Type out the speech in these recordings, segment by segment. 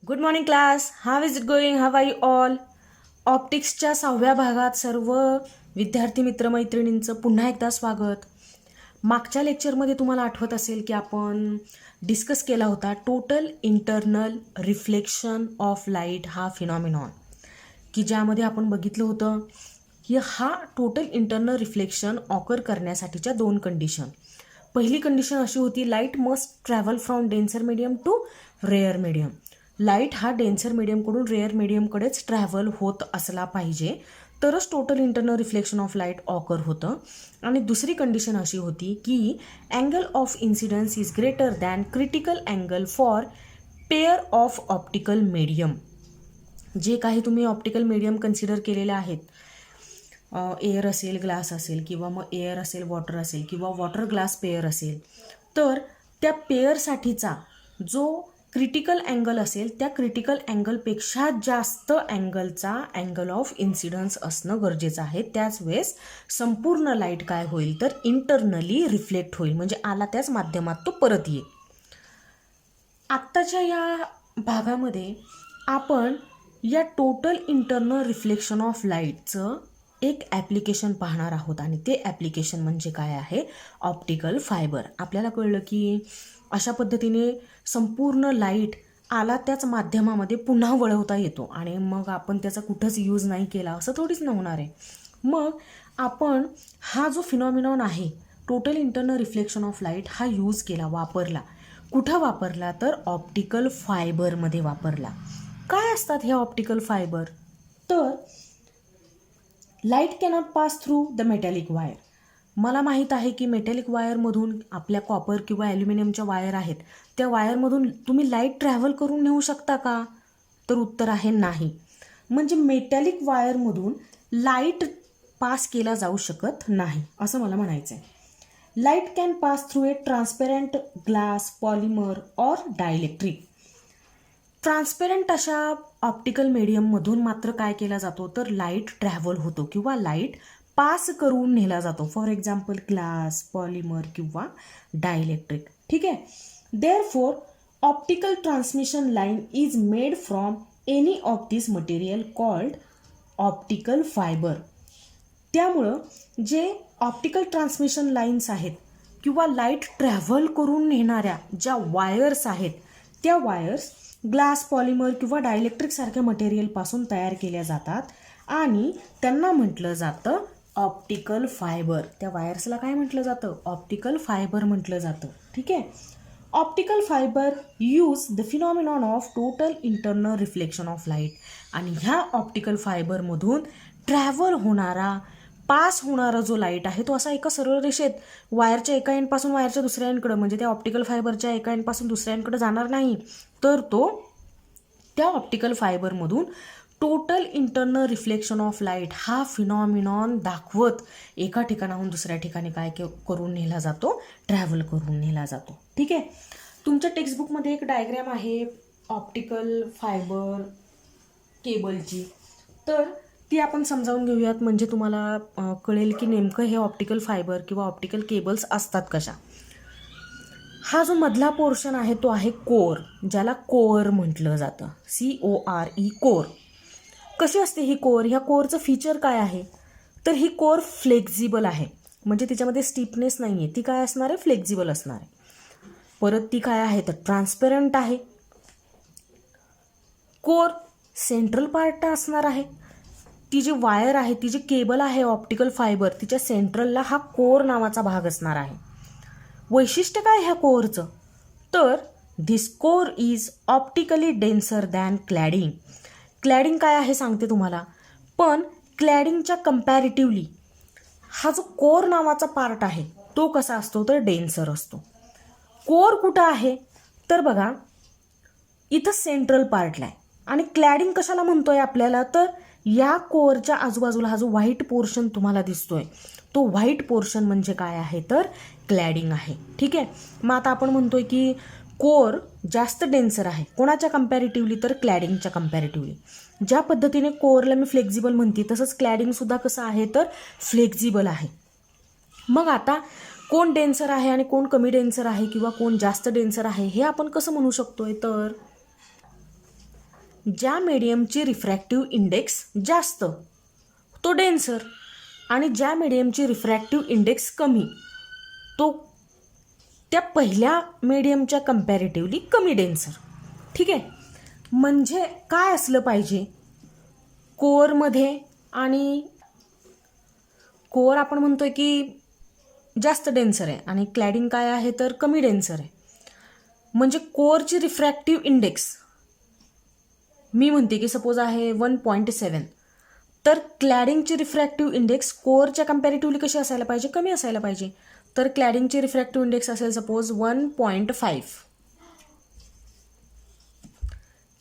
Good morning class. How is it going? How are you all? ऑप्टिक्सच्या 6व्या भागात सर्व विद्यार्थी मित्रमैत्रिणींचं पुन्हा एकदा स्वागत. मागच्या लेक्चरमध्ये तुम्हाला आठवत असेल की आपण डिस्कस केला होता total internal reflection of light हा फिनॉमिनॉन, की ज्यामध्ये आपण बघितलं होतं की हा टोटल इंटरनल रिफ्लेक्शन ऑकर करण्यासाठीच्या दोन कंडिशन. पहिली कंडिशन अशी होती, light must travel from denser medium to rare medium. Light हा डेन्सर मीडियमकडून रेअर मीडियमकडेच ट्रॅव्हल होत असला पाहिजे तरच total internal reflection of light occur होतं. आणि दुसरी कंडिशन अशी होती की angle of incidence is greater than critical angle for pair of optical medium. जे काही तुम्ही ऑप्टिकल मीडियम कन्सिडर केलेले आहेत, एअर असेल, ग्लास असेल, किंवा मग एअर असेल, वॉटर असेल, किंवा वॉटर ग्लास पेअर असेल, तर त्या पेअरसाठीचा जो क्रिटिकल अँगल असेल त्या क्रिटिकल अँगलपेक्षा जास्त अँगलचा अँगल ऑफ इन्सिडन्स असणं गरजेचं आहे. त्याच वेळेस संपूर्ण लाईट काय होईल तर इंटरनली रिफ्लेक्ट होईल, म्हणजे आला त्याच माध्यमात तो परत येईल. आत्ताच्या या भागामध्ये आपण या टोटल इंटरनल रिफ्लेक्शन ऑफ लाईटचं एक ॲप्लिकेशन पाहणार आहोत, आणि ते ॲप्लिकेशन म्हणजे काय आहे? Optical fibre. आपल्याला कळलं की अशा पद्धतीने संपूर्ण लाईट आला त्याच माध्यमामध्ये पुन्हा वळवता येतो, आणि मग आपण त्याचा कुठंच यूज नाही केला असं थोडीच न होणार आहे. मग आपण हा जो फिनॉमिनॉन आहे total internal reflection of light हा यूज केला, वापरला. कुठं वापरला तर ऑप्टिकल फायबरमध्ये वापरला. काय असतात हे ऑप्टिकल फायबर? तर light cannot pass through the metallic wire. मला माहीत आहे की मेटॅलिक वायरमधून, आपल्या कॉपर किंवा ॲल्युमिनियमच्या वायर आहेत, त्या वायरमधून तुम्ही लाईट ट्रॅव्हल करून नेऊ शकता का? तर उत्तर आहे नाही. म्हणजे मेटॅलिक वायरमधून लाईट पास केला जाऊ शकत नाही असं मला म्हणायचं आहे. Light can pass through a transparent glass, polymer or dielectric. Transparent अशा ऑप्टिकल मीडियममधून मात्र काय केला जातो तर लाईट ट्रॅव्हल होतो किंवा लाईट पास करून नेला जातो. फॉर एक्झाम्पल ग्लास, पॉलिमर किंवा डायलेक्ट्रिक. ठीक आहे. Therefore optical transmission line is made from any of this material called optical fibre. त्यामुळं जे ऑप्टिकल ट्रान्समिशन लाईन्स आहेत किंवा लाईट ट्रॅव्हल करून नेणाऱ्या ज्या वायर्स आहेत, त्या वायर्स ग्लास, पॉलिमर किंवा डायलेक्ट्रिक सारख्या मटेरियलपासून तयार केल्या जातात, आणि त्यांना म्हटलं जातं ऑप्टिकल फायबर. त्या वायर्सला काय म्हटलं जातं? ऑप्टिकल फायबर म्हटलं जातं. ठीक आहे. Optical fibre use the phenomenon of total internal reflection of light. आणि ह्या ऑप्टिकल फायबरमधून ट्रॅव्हल होणारा, पास होणारा जो लाईट आहे तो असा एका सरळ रेषेत वायरच्या एका एंडपासून वायरच्या दुसऱ्या एंडकडं, म्हणजे त्या ऑप्टिकल फायबरच्या एका एंडपासून दुसऱ्या एंडकडे जाणार नाही, तर तो त्या ऑप्टिकल फायबरमधून total internal reflection of light हा फिनॉमिनॉन दाखवत एका ठिकाणाहून दुसऱ्या ठिकाणी काय करून नेला जातो? ट्रॅव्हल करून नेला जातो. ठीक आहे. तुमच्या टेक्स्टबुकमध्ये एक डायग्रॅम आहे ऑप्टिकल फायबर केबलची, तर ती आपण समजावून घेऊयात, म्हणजे तुम्हाला कळेल की नेमकं हे ऑप्टिकल फायबर किंवा ऑप्टिकल केबल्स असतात कशा. हा जो मधला पोर्शन आहे तो आहे कोर, ज्याला कोर म्हटलं जातं. CORE, core. कशी असते ही कोर? ह्या कोरचं फीचर काय आहे तर ही कोर फ्लेक्झिबल आहे, म्हणजे तिच्यामध्ये स्टिफनेस नाही आहे. ती काय असणार आहे? फ्लेक्झिबल असणार आहे. परत ती काय आहे तर ट्रान्सपेरंट आहे. कोर सेंट्रल पार्ट असणार आहे. ती जी वायर आहे, ती जी केबल आहे ऑप्टिकल फायबर, तिच्या सेंट्रलला हा कोर नावाचा भाग असणार आहे. वैशिष्ट्य काय ह्या कोरचं तर this core is optically denser than cladding. Cladding काय आहे सांगते तुम्हाला, पण क्लॅडिंगच्या कम्पॅरेटिव्हली हा जो कोर नावाचा पार्ट आहे तो कसा असतो तर डेन्सर असतो. कोर कुठं आहे तर बघा इथं सेंट्रल पार्टला आहे. आणि क्लॅडिंग कशाला म्हणतोय आपल्याला तर या कोरच्या आजूबाजूला हा जो व्हाईट पोर्शन तुम्हाला दिसतोय तो व्हाईट पोर्शन म्हणजे काय आहे तर क्लॅडिंग आहे. ठीक आहे. मग आता आपण म्हणतोय की कोर जास्त डेन्सर आहे. कोणाच्या कम्पॅरेटिव्हली तर क्लॅडिंगच्या कम्पॅरेटिव्हली. ज्या पद्धतीने कोरला मी फ्लेक्झिबल म्हणते तसंच क्लॅडिंगसुद्धा कसं आहे तर फ्लेक्झिबल आहे. मग आता कोण डेन्सर आहे आणि कोण कमी डेन्सर आहे किंवा कोण जास्त डेन्सर आहे हे आपण कसं म्हणू शकतोय तर ज्या मीडियमची रिफ्रॅक्टिव्ह इंडेक्स जास्त तो डेन्सर, आणि ज्या मीडियमची रिफ्रॅक्टिव्ह इंडेक्स कमी तो त्या पहिल्या मीडियमच्या कम्पॅरेटिव्हली कमी डेन्सर. ठीक आहे. म्हणजे काय असलं पाहिजे कोअरमध्ये, आणि कोअर आपण म्हणतोय की जास्त डेन्सर आहे आणि क्लॅडिंग काय आहे तर कमी डेन्सर आहे. म्हणजे कोअरची रिफ्रॅक्टिव्ह इंडेक्स मी म्हणते की सपोज आहे 1.7, तर क्लॅडिंगची रिफ्रॅक्टिव्ह इंडेक्स कोअरच्या कम्पॅरेटिव्हली कशी असायला पाहिजे, कमी असायला पाहिजे. तर क्लॅडिंगची रिफ्रॅक्टिव्ह इंडेक्स असेल सपोज 1.5.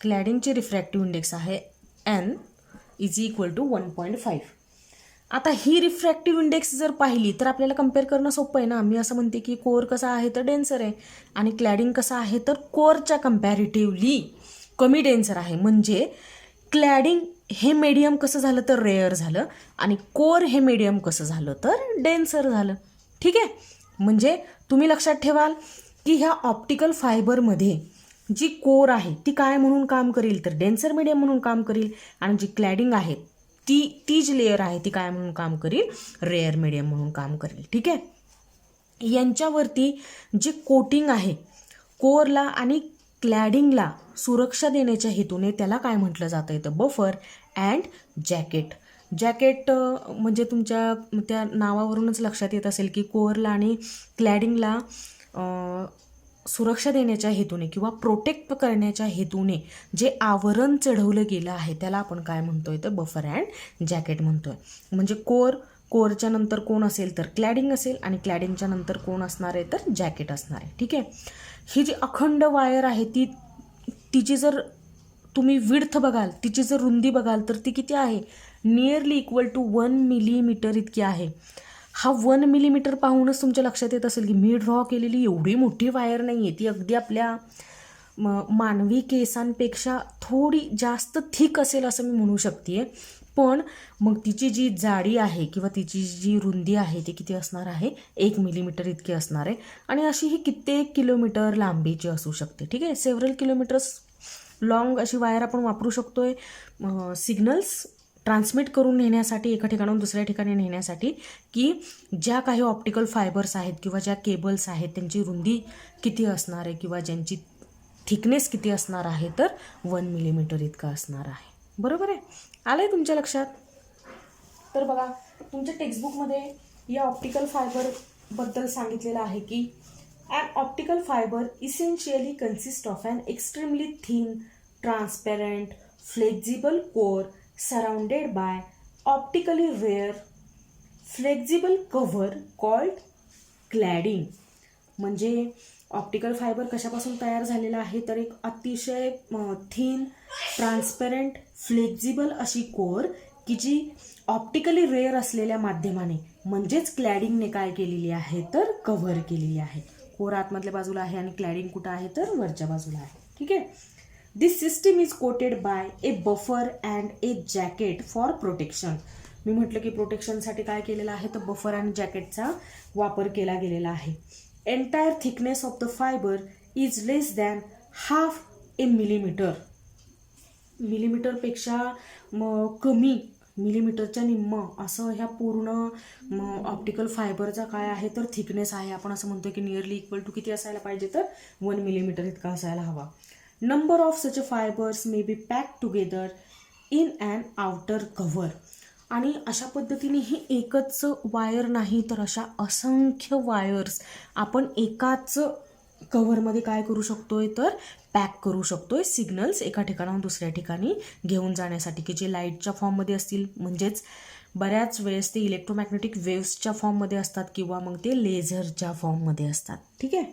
क्लॅडिंगची रिफ्रॅक्टिव्ह इंडेक्स आहे n इज इक्वल टू 1.5. आता ही रिफ्रॅक्टिव्ह इंडेक्स जर पाहिली तर आपल्याला कम्पेअर करणं सोपं आहे ना. मी असं म्हणते की कोअर कसा आहे तर डेन्सर आहे आणि क्लॅडिंग कसं आहे तर कोअरच्या कम्पॅरेटिव्हली कमी डेन्सर आहे. म्हणजे क्लॅडिंग हे मीडियम कसं झालं तर रेअर झालं आणि कोअर हे मीडियम कसं झालं तर डेन्सर झालं. ठीक आहे. म्हणजे तुम्ही लक्षात ठेवाल की ह्या ऑप्टिकल फायबरमध्ये जी कोर आहे ती काय म्हणून काम करेल तर डेन्सर मीडियम म्हणून काम करेल, आणि जी क्लॅडिंग आहे ती जी लेअर आहे ती काय म्हणून काम करेल, रेअर मीडियम म्हणून काम करेल. ठीक आहे. यांच्यावरती जे कोटिंग आहे कोअरला आणि क्लॅडिंगला सुरक्षा देण्याच्या हेतूने त्याला काय म्हटलं जातं येतं, बफर अँड जॅकेट. जॅकेट म्हणजे तुमच्या त्या नावावरूनच लक्षात येत असेल की कोअरला आणि क्लॅडिंगला सुरक्षा देण्याच्या हेतूने किंवा प्रोटेक्ट करण्याच्या हेतूने जे आवरण चढवलं गेलं आहे त्याला आपण काय म्हणतोय तर बफर अँड जॅकेट म्हणतोय. म्हणजे कोअरच्या नंतर कोण असेल तर क्लॅडिंग असेल आणि क्लॅडिंगच्या नंतर कोण असणार आहे तर जॅकेट असणार आहे. ठीक आहे. ही जी अखंड वायर आहे तिची जर तुम्ही विड्थ बघाल, तिची जर रुंदी बघाल तर ती किती आहे, नियरली इक्वल टू 1 मिलीमीटर इतकी आहे. हा 1 मिलीमीटर पाहूनच तुमच्या लक्षात येत असेल की मी ड्रॉ केलेली एवढी मोठी वायर नाही आहे, ती अगदी आपल्या मानवी केसांपेक्षा थोडी जास्त थिक असेल असं मी म्हणू शकते. पण मग तिची जी जाडी आहे किंवा तिची जी रुंदी आहे ती किती असणार आहे, 1 मिलीमीटर इतकी असणार आहे. आणि अशी ही कित्येक किलोमीटर लांबीची असू शकते. ठीक आहे. सेव्हरल किलोमीटर्स लॉंग अशी वायर आपण वापरू शकतोय सिग्नल्स ट्रान्समिट करून नेण्यासाठी, एका ठिकाणाहून दुसऱ्या ठिकाणी नेण्यासाठी, की ज्या काही ऑप्टिकल फायबर्स आहेत किंवा ज्या केबल्स आहेत त्यांची रुंदी किती असणार आहे किंवा ज्यांची थिकनेस किती असणार आहे तर 1 मिलीमीटर इतका असणार आहे. बरोबर आहे. आलं आहे तुमच्या लक्षात. तर बघा तुमच्या टेक्स्टबुकमध्ये या ऑप्टिकल फायबरबद्दल सांगितलेलं आहे की an optical fiber essentially consists of an extremely thin, transparent, flexible core surrounded by optically rare, flexible cover called cladding. म्हणजे ऑप्टिकल फायबर कशापासून तयार झालेला आहे तर एक अतिशय थिन, ट्रान्सपरंट, फ्लेक्झिबल अशी कोर की जी ऑप्टिकली रेअर असलेल्या माध्यमाने म्हणजेच क्लॅडिंगने काय केलेली आहे तर कव्हर केलेली आहे. कोर आतमधल्या बाजूला आहे आणि क्लॅडिंग कुठं आहे तर वरच्या बाजूला आहे. ठीक आहे. This system is coated by a buffer and a jacket for protection. मी म्हटलं की प्रोटेक्शनसाठी काय केलेलं आहे तर बफर आणि जॅकेटचा वापर केला गेलेला आहे. Entire thickness of the fibre is less than half a millimetre. मिलीमीटरपेक्षा कमी, मिलीमीटरच्या निम्म असं ह्या पूर्ण ऑप्टिकल फायबरचा काय आहे तर थिकनेस आहे. आपण असं म्हणतो की नियरली इक्वल टू किती असायला पाहिजे तर 1 मिलीमीटर इतका असायला हवा. Number of such fibres may be pack together in and outer cover. आणि अशा पद्धतीने ही एकच वायर नाही तर अशा असंख्य वायर्स आपण एकाच कव्हरमध्ये काय करू शकतोय तर पॅक करू शकतोय सिग्नल्स एका ठिकाणाहून दुसऱ्या ठिकाणी घेऊन जाण्यासाठी, की जे लाईटच्या फॉर्ममध्ये असतील म्हणजेच बऱ्याच वेळेस ते इलेक्ट्रोमॅग्नेटिक वेव्सच्या फॉर्ममध्ये असतात किंवा मग ते लेझरच्या फॉर्ममध्ये असतात. ठीक आहे.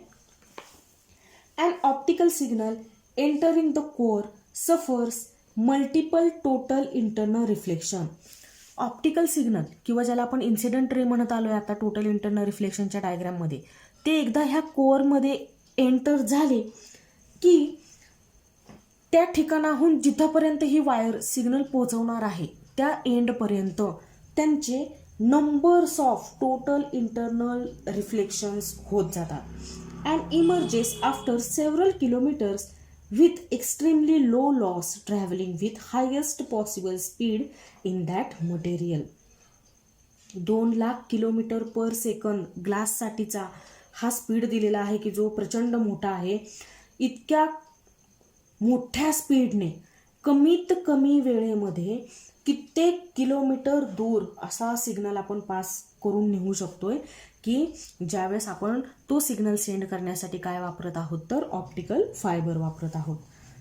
An optical signal entering the core suffers multiple total internal reflection. Optical signal किंवा ज्याला आपण इन्सिडेंट रे म्हणत आलो आहे आता टोटल इंटरनल रिफ्लेक्शनच्या डायग्राममध्ये, ते एकदा ह्या कोअरमध्ये एंटर झाले की त्या ठिकाणाहून जिथपर्यंत ही वायर सिग्नल पोहोचवणार आहे त्या एंडपर्यंत त्यांचे numbers of total internal reflections होत जातात. And emerges after several kilometres with extremely low loss traveling with highest possible speed in that material. 2,00,000 kilometre per second ग्लाससाठीचा हा स्पीड दिलेला आहे की जो प्रचंड मोठा आहे. इतक्या मोठ्या स्पीडने कमीत कमी वेळेमध्ये कित्येक किलोमीटर दूर असा सिग्नल आपण पास करून नेऊ शकतोय की ज्यावेळेस आपण तो सिग्नल सेंड करण्यासाठी काय वापरत आहोत तर ऑप्टिकल फायबर वापरत आहोत.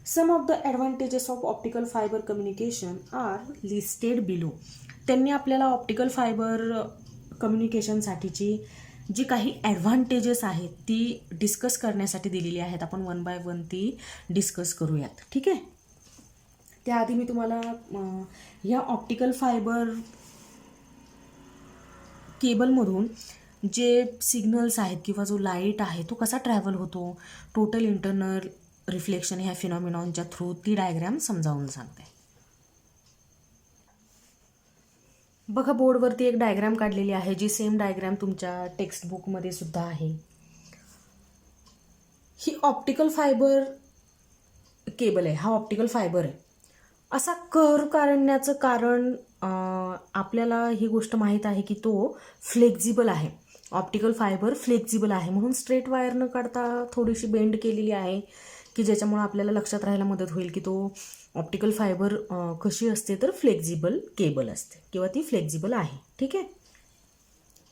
Some of the advantages of optical fibre communication are listed below. त्यांनी आपल्याला ऑप्टिकल फायबर कम्युनिकेशनसाठीची जी काही ॲडव्हान्टेजेस आहेत ती डिस्कस करण्यासाठी दिलेली आहेत. आपण वन बाय वन ती डिस्कस करूयात. ठीक आहे. त्याआधी मी तुम्हाला या ऑप्टिकल फायबर केबलमधून जे सिग्नल्स आहेत किंवा जो लाईट आहे तो कसा ट्रॅव्हल होतो, टोटल इंटरनल रिफ्लेक्शन ह्या फिनॉमिनॉनच्या थ्रू ती डायग्रॅम समजावून सांगते. बघा बोर्डवरती एक डायग्रॅम काढलेली आहे जी सेम डायग्रॅम तुमच्या टेक्स्टबुकमध्ये सुद्धा आहे. ही ऑप्टिकल फायबर केबल आहे. हा ऑप्टिकल फायबर आहे. असा कर्व काढण्याचं कारण आपल्याला ही गोष्ट माहीत आहे की तो फ्लेक्झिबल आहे. ऑप्टिकल फायबर फ्लेक्झिबल आहे म्हणून स्ट्रेट वायर न काढता थोडीशी बेंड केलेली आहे की ज्याच्यामुळे आपल्याला लक्षात राहायला मदत होईल की तो ऑप्टिकल फायबर कशी असते तर फ्लेक्झिबल केबल असते किंवा ती फ्लेक्झिबल आहे. ठीक आहे.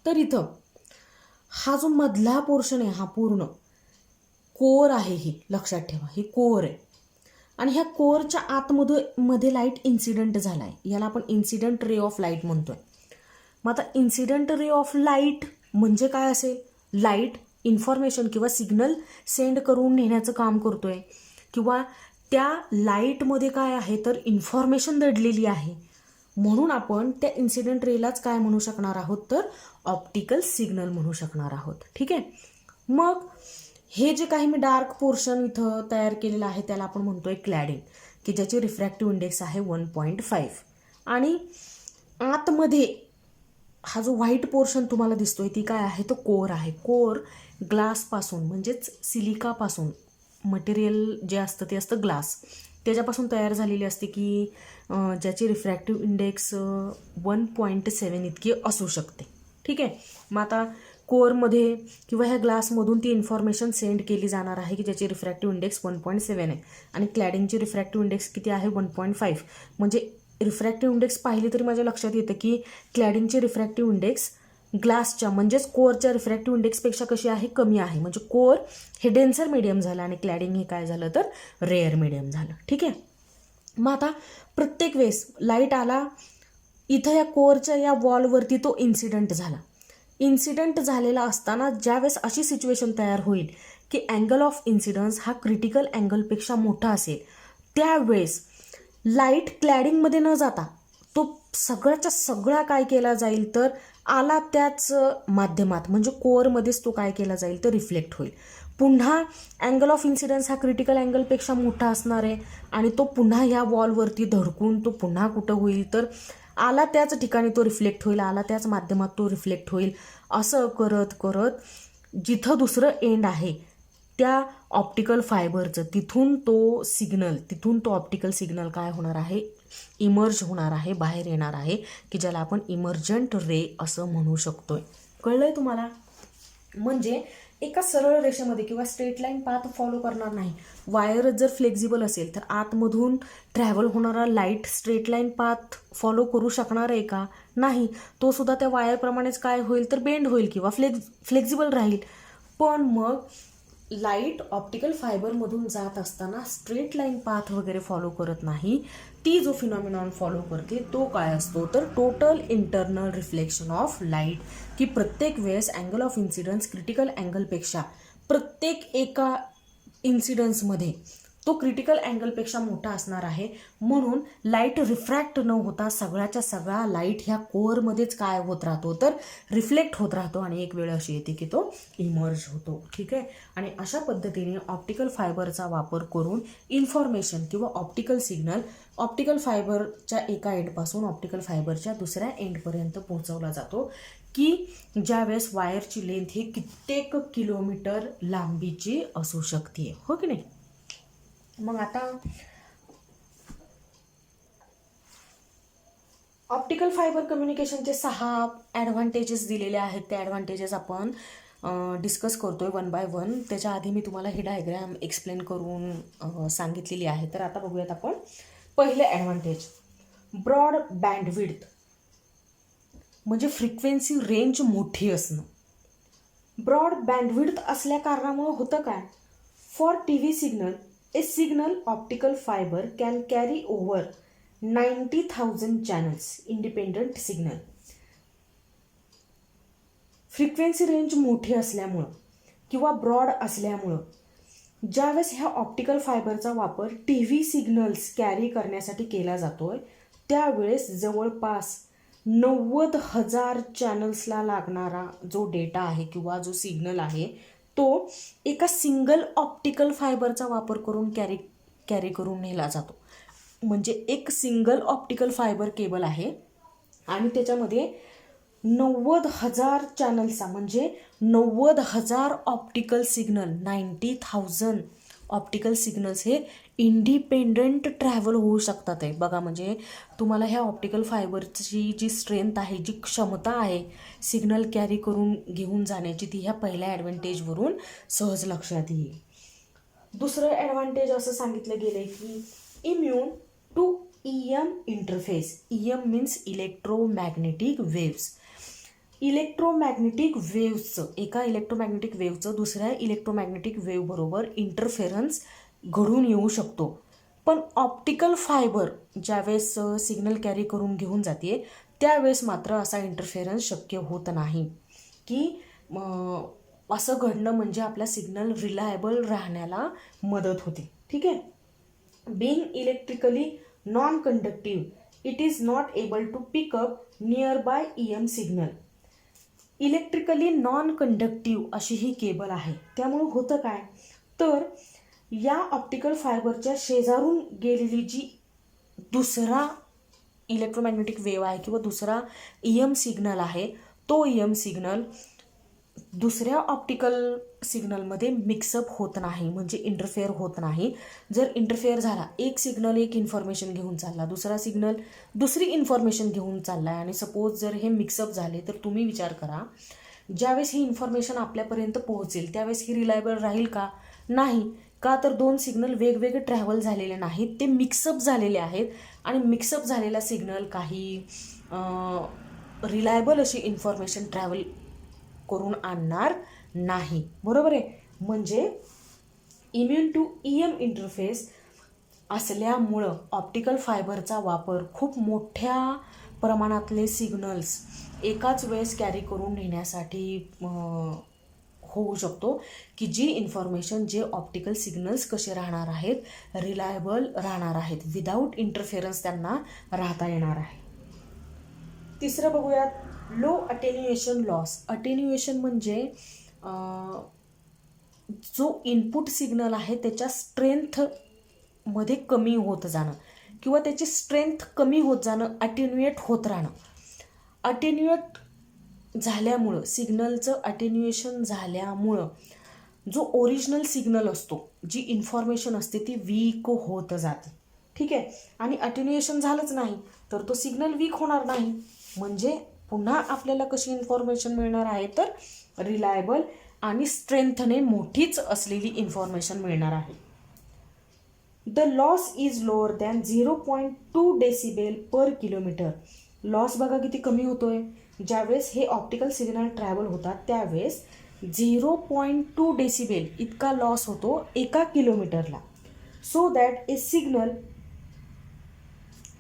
तर इथं हा जो मधला पोर्शन आहे हा पूर्ण कोर आहे. ही लक्षात ठेवा, ही कोर आहे आणि ह्या कोरच्या आतमध्ये लाईट इन्सिडंट झाला आहे. याला आपण इन्सिडंट रे ऑफ लाईट म्हणतोय. मग आता इन्सिडंट रे ऑफ लाईट म्हणजे काय असेल? लाईट इन्फॉर्मेशन किंवा सिग्नल सेंड करून नेण्याचं काम करतोय किंवा त्या लाईटमध्ये काय आहे तर इन्फॉर्मेशन दडलेली आहे म्हणून आपण त्या इन्सिडंट रेलाच काय म्हणू शकणार आहोत तर ऑप्टिकल सिग्नल म्हणू शकणार आहोत. ठीक आहे. मग हे जे काही मी डार्क पोर्शन इथं तयार केलेलं आहे त्याला आपण म्हणतोय क्लॅडिंग की ज्याची रिफ्रॅक्टिव्ह इंडेक्स आहे 1.5 आणि आतमध्ये हा जो व्हाईट पोर्शन तुम्हाला दिसतोय ती काय आहे तो कोर आहे. कोर ग्लासपासून म्हणजेच सिलिकापासून मटेरियल जे असतं ते असतं ग्लास त्याच्यापासून तयार झालेली असते की ज्याची रिफ्रॅक्टिव्ह इंडेक्स 1.7 इतकी असू शकते. ठीक आहे. मग आता कोरमध्ये किंवा ह्या ग्लासमधून ती इन्फॉर्मेशन सेंड केली जाणार आहे की ज्याची रिफ्रॅक्टिव्ह इंडेक्स 1.7 आहे आणि क्लॅडिंगची रिफ्रॅक्टिव्ह इंडेक्स किती आहे 1.5. म्हणजे रिफ्रॅक्टिव्ह इंडेक्स पाहिली तरी माझ्या लक्षात येतं की क्लॅडिंगची रिफ्रॅक्टिव्ह इंडेक्स ग्लासच्या म्हणजेच कोरच्या रिफ्रॅक्टिव्ह इंडेक्सपेक्षा कशी आहे कमी आहे. म्हणजे कोर हे डेन्सर मीडियम झालं आणि क्लॅडिंग हे काय झालं तर रेअर मीडियम झालं. ठीक आहे. मग आता प्रत्येक वेळेस लाईट आला इथं या कोरच्या या वॉलवरती तो इन्सिडंट झाला. इन्सिडंट झालेला असताना ज्यावेळेस अशी सिच्युएशन तयार होईल की अँगल ऑफ इन्सिडन्स हा क्रिटिकल अँगलपेक्षा मोठा असेल त्यावेळेस लाईट क्लॅडिंगमध्ये न जाता तो सगळ्याच्या सगळा काय केला जाईल तर आला त्याच माध्यमात म्हणजे कोअरमध्येच तो काय केला जाईल तर रिफ्लेक्ट होईल. पुन्हा अँगल ऑफ इन्सिडन्स हा क्रिटिकल अँगलपेक्षा मोठा असणार आहे आणि तो पुन्हा ह्या वॉलवरती धडकून तो पुन्हा कुठं होईल तर आला त्याच ठिकाणी तो रिफ्लेक्ट होईल, आला त्याच माध्यमात तो रिफ्लेक्ट होईल. असं करत करत जिथं दुसरं एंड आहे त्या ऑप्टिकल फायबरचं तिथून तो ऑप्टिकल सिग्नल काय होणार आहे इमर्ज होणार आहे, बाहेर येणार आहे की ज्याला आपण इमर्जंट रे असं म्हणू शकतोय. कळलंय तुम्हाला? म्हणजे एका सरळ रेषेमध्ये किंवा स्ट्रेट लाईन पाथ फॉलो करणार नाही. वायर जर फ्लेक्झिबल असेल तर आतमधून ट्रॅव्हल होणारा light straight line path follow करू शकणार आहे का? नाही. तो सुद्धा त्या वायरप्रमाणेच काय होईल तर बेंड होईल किंवा फ्लेक्झिबल राहील. पण मग लाईट ऑप्टिकल फायबरमधून जात असताना स्ट्रेट लाईन पाथ वगैरे फॉलो करत नाही. ती जो फिनॉमिनॉन फॉलो करते तो काय असतो तर total internal reflection of light की प्रत्येक वेळेस अँगल ऑफ इन्सिडन्स क्रिटिकल अँगलपेक्षा प्रत्येक एका इन्सिडन्समध्ये तो क्रिटिकल अँगलपेक्षा मोठा असणार आहे. म्हणून लाईट रिफ्रॅक्ट न होता सगळ्याच्या सगळा लाईट ह्या कोअरमध्येच काय होत राहतो तर रिफ्लेक्ट होत राहतो आणि एक वेळ अशी येते की तो इमर्ज होतो. ठीक आहे. आणि अशा पद्धतीने ऑप्टिकल फायबरचा वापर करून इन्फॉर्मेशन किंवा ऑप्टिकल सिग्नल ऑप्टिकल फायबरच्या एका एंडपासून ऑप्टिकल फायबरच्या दुसऱ्या एंडपर्यंत पोहोचवला जातो की ज्यावेळेस वायरची लेंथ ही कित्येक किलोमीटर लांबीची असू शकते. हो की नाही? मग आता ऑप्टिकल फायबर कम्युनिकेशनचे 6 ॲडव्हान्टेजेस दिलेले आहेत. ते ॲडव्हान्टेजेस आपण डिस्कस करतोय वन बाय वन. त्याच्या आधी मी तुम्हाला ही डायग्रॅम एक्सप्लेन करून सांगितलेली आहे. तर आता बघूयात आपण पहिले ॲडव्हान्टेज, ब्रॉड बँडविड्थ म्हणजे फ्रिक्वेन्सी रेंज मोठी असणं. ब्रॉड बँडविड्थ असल्या कारणामुळे होतं काय, for TV signal A signal optical fibre can carry over 90,000 channels independent signal. Frequency range मोठी असल्यामुळं किंवा ब्रॉड असल्यामुळं ज्यावेळेस ह्या ऑप्टिकल फायबरचा वापर TV सिग्नल्स कॅरी करण्यासाठी केला जातोय, त्यावेळेस जवळपास 90,000 चॅनल्सला लागणारा जो डेटा आहे किंवा जो सिग्नल आहे तो एका सिंगल ऑप्टिकल फायबरचा वापर करून कॅरी करून नेला जातो. म्हणजे एक सिंगल ऑप्टिकल फायबर केबल आहे आणि त्याच्यामध्ये 90,000 चॅनल्सचा म्हणजे 90,000 ऑप्टिकल सिग्नल, 90,000 ऑप्टिकल सिग्नल्स हे इंडिपेंडंट ट्रॅव्हल होऊ शकतात आहे. बघा म्हणजे तुम्हाला ह्या ऑप्टिकल फायबरची जी स्ट्रेंथ आहे, जी क्षमता आहे सिग्नल कॅरी करून घेऊन जाण्याची, ती ह्या पहिल्या ॲडव्हान्टेजवरून सहज लक्षात येईल. दुसरं ॲडव्हान्टेज असं सांगितलं गेलं आहे की immune to EM interface. EM means electromagnetic waves. Electromagnetic वेव्सचं, एका इलेक्ट्रोमॅग्नेटिक वेव्हचं दुसऱ्या इलेक्ट्रोमॅग्नेटिक वेव्ह बरोबर इंटरफेरन्स घडून येऊ शकतो. पण ऑप्टिकल फायबर ज्यावेळेस सिग्नल कॅरी करून घेऊन जाते त्यावेळेस मात्र असा इंटरफेरन्स शक्य होत नाही. की असं घडणं म्हणजे आपला सिग्नल रिलायबल राहण्याला मदत होते. ठीक आहे. Being electrically non conductive, it is not able to pick up nearby EM signal. Electrically non conductive अशी ही केबल आहे. त्यामुळं होतं काय, तर या ऑप्टिकल फायबरच्या शेजारून गेलेली जी दुसरा इलेक्ट्रोमॅग्नेटिक वेव्ह आहे किंवा दुसरा EM सिग्नल आहे, तो EM सिग्नल दुसऱ्या ऑप्टिकल सिग्नलमध्ये मिक्सअप होत नाही, म्हणजे इंटरफेअर होत नाही. जर इंटरफेअर झाला, एक सिग्नल एक इन्फॉर्मेशन घेऊन चालला, दुसरा सिग्नल दुसरी इन्फॉर्मेशन घेऊन चालला आहे आणि सपोज जर हे मिक्सअप झाले, तर तुम्ही विचार करा ज्यावेळेस ही इन्फॉर्मेशन आपल्यापर्यंत पोहोचेल त्यावेळेस ही रिलायबल राहील का, नाही. का तर दोन सिग्नल वेगवेगळे ट्रॅव्हल झालेले नाहीत, ते मिक्सअप झालेले आहेत आणि मिक्सअप झालेला सिग्नल काही रिलायबल अशी इन्फॉर्मेशन ट्रॅव्हल करून आणणार नाही. बरोबर आहे. म्हणजे इम्यून टू EM इंटरफेस असल्यामुळं ऑप्टिकल फायबरचा वापर खूप मोठ्या प्रमाणातले सिग्नल्स एकाच वेळेस कॅरी करून नेण्यासाठी होऊ शकतो, की जी इन्फॉर्मेशन जे ऑप्टिकल सिग्नल्स कसे राहणार आहेत, रिलायबल राहणार आहेत, विदाऊट इंटरफेरन्स त्यांना राहता येणार आहे. तिसरं बघूयात, लो अटेन्युएशन लॉस. अटेन्युएशन म्हणजे जो इनपुट सिग्नल आहे त्याच्या स्ट्रेंथमध्ये कमी होत जाणं किंवा त्याची स्ट्रेंथ कमी होत जाणं, अटेन्युएट होत राहणं. अटेन्युएट झाल्यामुळं, सिग्नलचं अटेन्युएशन झाल्यामुळं जो ओरिजिनल सिग्नल असतो, जी इन्फॉर्मेशन असते ती वीक होत जाते. ठीक आहे. आणि अटेन्युएशन झालंच नाही तर तो सिग्नल वीक होणार नाही, म्हणजे पुन्हा आपल्याला कशी इन्फॉर्मेशन मिळणार आहे, तर रिलायबल आणि स्ट्रेंथने मोठीच असलेली इन्फॉर्मेशन मिळणार आहे. The loss is lower than 0.2 decibel per kilometre. Loss बघा किती कमी होतोय. ज्यावेळेस हे ऑप्टिकल सिग्नल ट्रॅव्हल होतात त्यावेळेस 0.2 डेसिबेल इतका लॉस होतो एका किलोमीटरला. So that a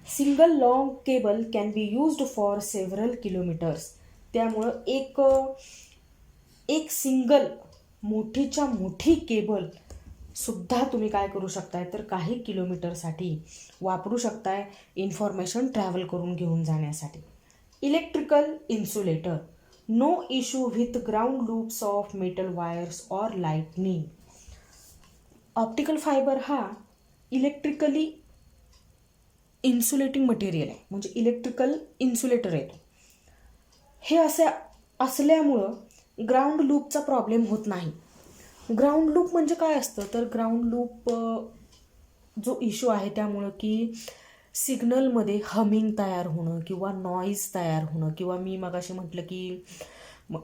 single long cable can be used for several kilometres. त्यामुळं एक सिंगल मोठीच्या मोठी केबल सुद्धा तुम्ही काय करू शकताय, तर काही किलोमीटरसाठी वापरू शकताय इन्फॉर्मेशन ट्रॅव्हल करून घेऊन जाण्यासाठी. Electrical insulator, no issue with ground loops of metal wires or lightning. Optical fibre हा इलेक्ट्रिकली इन्सुलेटिंग मटेरियल आहे, म्हणजे इलेक्ट्रिकल इन्सुलेटर आहे. हे असे असल्यामुळं ग्राउंड लूपचा प्रॉब्लेम होत नाही. ग्राउंड लूप म्हणजे काय असतं, तर ग्राउंड लूप जो इश्यू आहे त्यामुळं की सिग्नलमध्ये हमिंग तयार होणं किंवा नॉईज तयार होणं, किंवा मी मगाशी म्हटलं की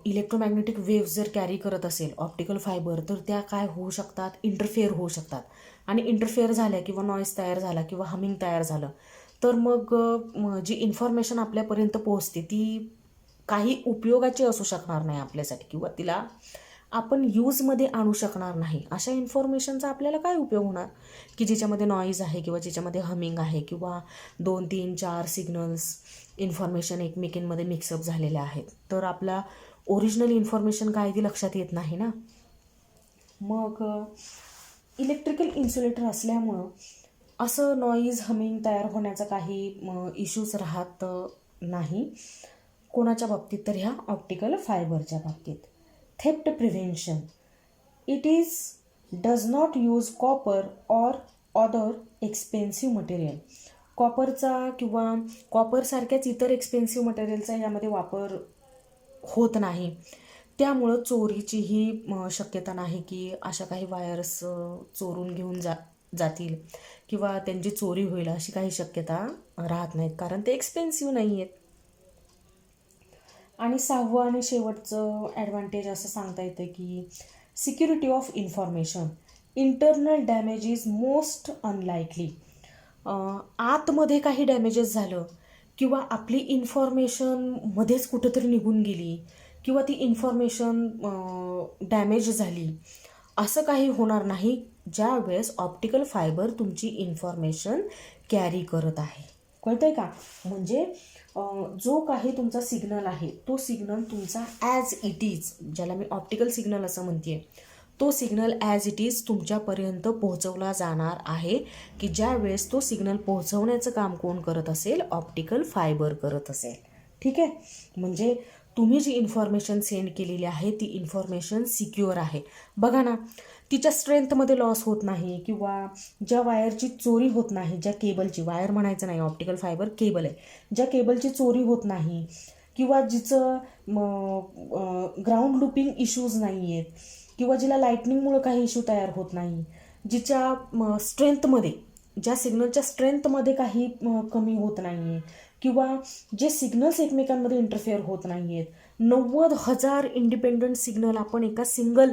इलेक्ट्रोमॅग्नेटिक वेव्ह जर कॅरी करत असेल ऑप्टिकल फायबर, तर त्या काय होऊ शकतात, इंटरफेअर होऊ शकतात. आणि इंटरफेअर झाल्या किंवा नॉईज तयार झाला किंवा हमिंग तयार झालं तर मग जी इन्फॉर्मेशन आपल्यापर्यंत पोहोचते ती काही उपयोगाची असू शकणार नाही आपल्यासाठी, किंवा तिला आपण यूजमध्ये आणू शकणार नाही. अशा इन्फॉर्मेशनचा आपल्याला काय उपयोग होणार की जिच्यामध्ये नॉईज आहे किंवा जिच्यामध्ये हमिंग आहे किंवा 2, 3, 4 सिग्नल्स इन्फॉर्मेशन एकमेकींमध्ये मिक्सअप झालेल्या आहेत, तर आपला ओरिजिनल इन्फॉर्मेशन काय ती लक्षात येत नाही ना. मग इलेक्ट्रिकल इन्सुलेटर असल्यामुळं असं नॉईज हमिंग तयार होण्याचा काही इश्यूज राहत नाही कोणाच्या बाबतीत, तर ह्या ऑप्टिकल फायबरच्या बाबतीत. Theft prevention, it does not use copper or other expensive material. कॉपरचा किंवा कॉपरसारख्याच इतर एक्सपेन्सिव्ह मटेरियलचा यामध्ये वापर होत नाही. त्यामुळं चोरीचीही शक्यता नाही की अशा काही वायर्स चोरून घेऊन जातील किंवा त्यांची चोरी होईल अशी काही शक्यता राहत नाहीत, कारण ते एक्सपेन्सिव्ह नाही आहेत. आणि 6वं आणि शेवटचं ॲडव्हान्टेज असं सांगता येतं की security of information. Internal damage is most unlikely. आतमध्ये काही डॅमेजेस झालं किंवा आपली इन्फॉर्मेशन मध्येच कुठंतरी निघून गेली किंवा ती इन्फॉर्मेशन डॅमेज झाली, असं काही होणार नाही ज्या वेळेस ऑप्टिकल फायबर तुमची इन्फॉर्मेशन कॅरी करत आहे. कळतंय का? म्हणजे जो काही तुमचा सिग्नल आहे तो सिग्नल तुमचा ॲज इट इज, ज्याला मी ऑप्टिकल सिग्नल असं म्हणते, तो सिग्नल ॲज इट इज तुमच्यापर्यंत पोहोचवला जाणार आहे, की ज्या वेळेस तो सिग्नल पोहोचवण्याचं काम कोण करत असेल, ऑप्टिकल फायबर करत असेल. ठीक आहे, म्हणजे तुम्ही जी इन्फॉर्मेशन सेंड केलेली आहे ती इन्फॉर्मेशन सिक्युअर आहे. बघा ना, तिच्या स्ट्रेंथमध्ये लॉस होत नाही किंवा ज्या वायरची चोरी होत नाही, ज्या केबलची, वायर म्हणायचं नाही, ऑप्टिकल फायबर केबल आहे, ज्या केबलची चोरी होत नाही किंवा जिचं ग्राउंड लूपिंग इश्यूज नाही आहेत किंवा जिला लाईटनिंगमुळं काही इश्यू तयार होत नाही, जिच्या स्ट्रेंथमध्ये, ज्या सिग्नलच्या स्ट्रेंथमध्ये काही कमी होत नाही आहे किंवा जे सिग्नल्स एकमेकांमध्ये इंटरफेअर होत नाही आहेत. 90,000 इंडिपेंडंट सिग्नल आपण एका सिंगल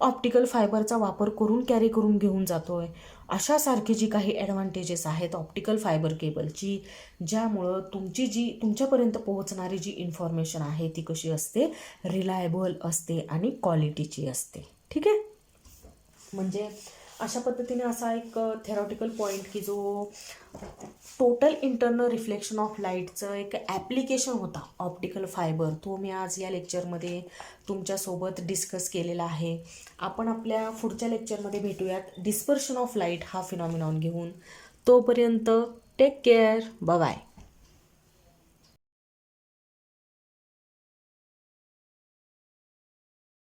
ऑप्टिकल फायबरचा वापर करून कॅरी करून घेऊन जातो आहे. अशासारखी जी काही ॲडव्हान्टेजेस आहेत ऑप्टिकल फायबर केबलची, ज्यामुळं तुमच्यापर्यंत पोहोचणारी जी इन्फॉर्मेशन आहे ती कशी असते, रिलायबल असते आणि क्वालिटीची असते. ठीक आहे, म्हणजे अशा पद्धतीने असा एक थेरॉटिकल पॉईंट की जो टोटल इंटरनल रिफ्लेक्शन ऑफ लाईटचं एक ॲप्लिकेशन होता ऑप्टिकल फायबर, तो मी आज या लेक्चरमध्ये तुमच्यासोबत डिस्कस केलेला आहे. आपण आपल्या पुढच्या लेक्चरमध्ये भेटूयात डिस्पर्शन ऑफ लाईट हा फिनॉमिनॉन घेऊन. तोपर्यंत टेक केअर, बाय बाय.